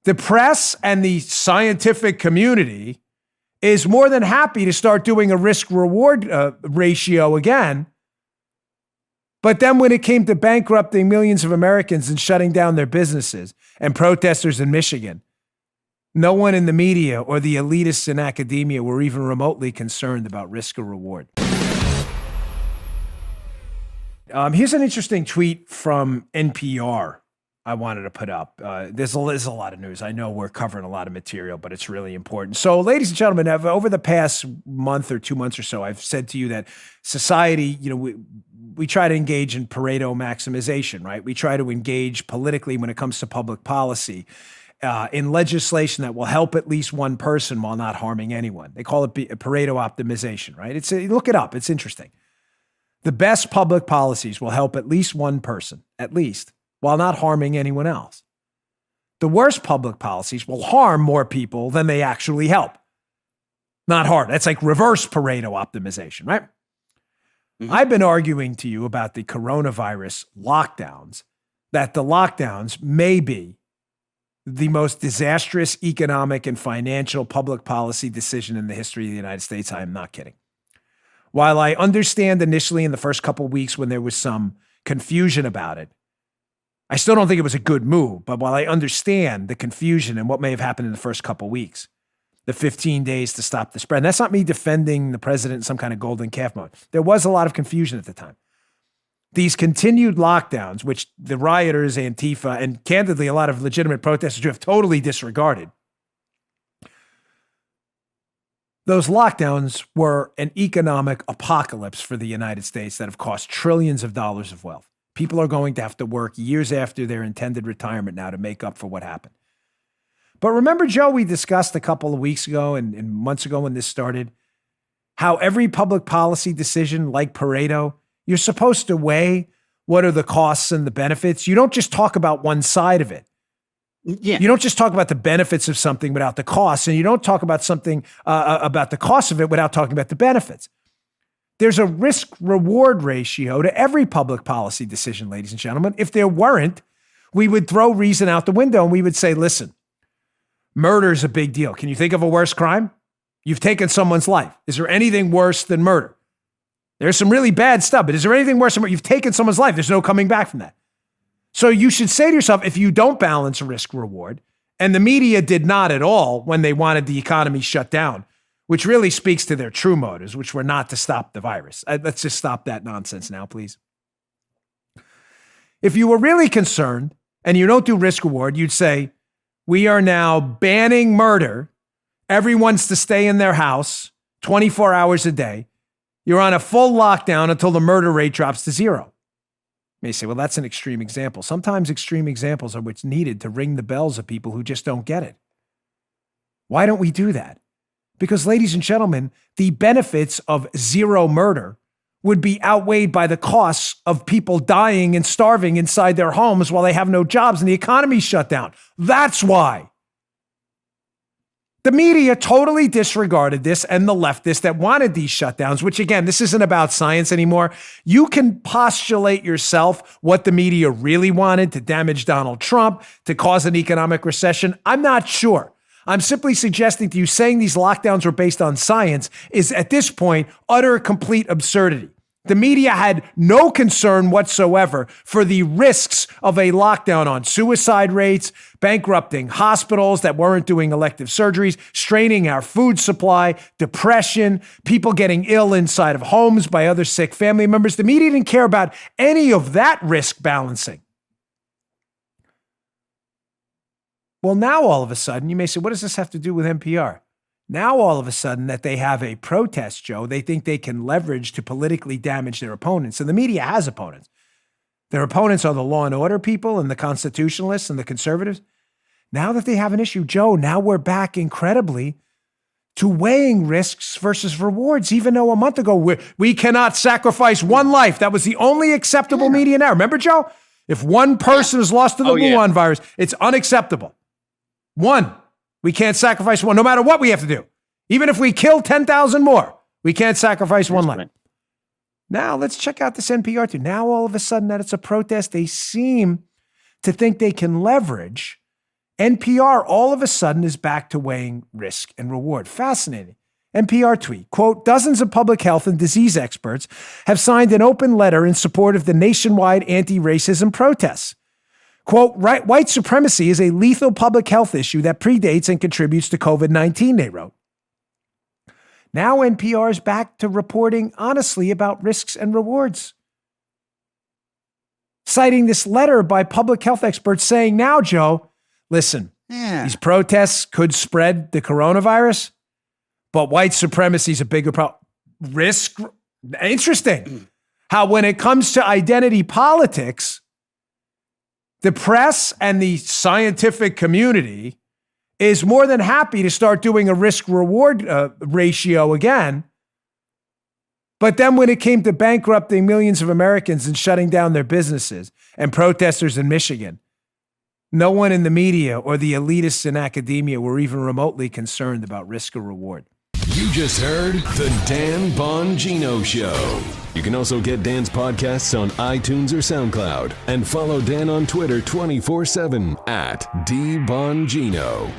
The press and the scientific community is more than happy to start doing a risk-reward ratio again. But then when it came to bankrupting millions of Americans and shutting down their businesses and protesters in Michigan, no one in the media or the elitists in academia were even remotely concerned about risk or reward. Here's an interesting tweet from NPR I wanted to put up. There's a lot of news. I know we're covering a lot of material, but it's really important. So, ladies and gentlemen, over the past month or 2 months or so, I've said to you that society, we try to engage in Pareto maximization, right? We try to engage politically when it comes to public policy in legislation that will help at least one person while not harming anyone. They call it Pareto optimization, right? Look it up. It's interesting. The best public policies will help at least one person, while not harming anyone else. The worst public policies will harm more people than they actually help. Not hard. That's like reverse Pareto optimization, right? Mm-hmm. I've been arguing to you about the coronavirus lockdowns, that the lockdowns may be the most disastrous economic and financial public policy decision in the history of the United States. I am not kidding. While I understand initially in the first couple of weeks when there was some confusion about it, I still don't think it was a good move. But while I understand the confusion and what may have happened in the first couple of weeks, the 15 days to stop the spread, and that's not me defending the president in some kind of golden calf mode. There was a lot of confusion at the time. These continued lockdowns, which the rioters, Antifa, and candidly a lot of legitimate protesters have totally disregarded, those lockdowns were an economic apocalypse for the United States that have cost trillions of dollars of wealth. People are going to have to work years after their intended retirement now to make up for what happened. But remember, Joe, we discussed a couple of weeks ago and months ago when this started, how every public policy decision like Pareto, you're supposed to weigh what are the costs and the benefits. You don't just talk about one side of it. Yeah. You don't just talk about the benefits of something without the costs, and you don't talk about something about the cost of it without talking about the benefits. There's a risk-reward ratio to every public policy decision, ladies and gentlemen. If there weren't, we would throw reason out the window and we would say, listen, murder is a big deal. Can you think of a worse crime? You've taken someone's life. Is there anything worse than murder? There's some really bad stuff, but is there anything worse than murder? You've taken someone's life. There's no coming back from that. So you should say to yourself, if you don't balance risk-reward, and the media did not at all when they wanted the economy shut down, which really speaks to their true motives, which were not to stop the virus. Let's just stop that nonsense now, please. If you were really concerned and you don't do risk-reward, you'd say, we are now banning murder. Everyone's to stay in their house 24 hours a day. You're on a full lockdown until the murder rate drops to zero. You may say, well, that's an extreme example. Sometimes extreme examples are what's needed to ring the bells of people who just don't get it. Why don't we do that? Because, ladies and gentlemen, the benefits of zero murder would be outweighed by the costs of people dying and starving inside their homes while they have no jobs and the economy's shut down. That's why. The media totally disregarded this, and the leftists that wanted these shutdowns, which again, this isn't about science anymore. You can postulate yourself what the media really wanted to damage Donald Trump, to cause an economic recession. I'm not sure. I'm simply suggesting to you saying these lockdowns were based on science is at this point utter complete absurdity. The media had no concern whatsoever for the risks of a lockdown on suicide rates, bankrupting hospitals that weren't doing elective surgeries, straining our food supply, depression, people getting ill inside of homes by other sick family members. The media didn't care about any of that risk balancing. Well, now all of a sudden, you may say, what does this have to do with NPR? Now all of a sudden that they have a protest, Joe, they think they can leverage to politically damage their opponents. And the media has opponents. Their opponents are the law and order people and the constitutionalists and the conservatives. Now that they have an issue, Joe, now we're back incredibly to weighing risks versus rewards, even though a month ago we cannot sacrifice one life. That was the only acceptable media now. Remember, Joe? If one person is lost to the Wuhan virus, it's unacceptable. One. We can't sacrifice one, no matter what we have to do. Even if we kill 10,000 more, we can't sacrifice one life. Now, let's check out this NPR too. Now, all of a sudden, that it's a protest, they seem to think they can leverage NPR all of a sudden is back to weighing risk and reward. Fascinating. NPR tweet, quote, dozens of public health and disease experts have signed an open letter in support of the nationwide anti-racism protests. Quote, white supremacy is a lethal public health issue that predates and contributes to COVID-19, they wrote. Now NPR is back to reporting honestly about risks and rewards. Citing this letter by public health experts saying, now, Joe, listen, these protests could spread the coronavirus, but white supremacy is a bigger problem. Risk, interesting. How when it comes to identity politics, the press and the scientific community is more than happy to start doing a risk-reward ratio again. But then when it came to bankrupting millions of Americans and shutting down their businesses and protesters in Michigan, no one in the media or the elitists in academia were even remotely concerned about risk or reward. You just heard The Dan Bongino Show. You can also get Dan's podcasts on iTunes or SoundCloud and follow Dan on Twitter 24/7 @DBongino.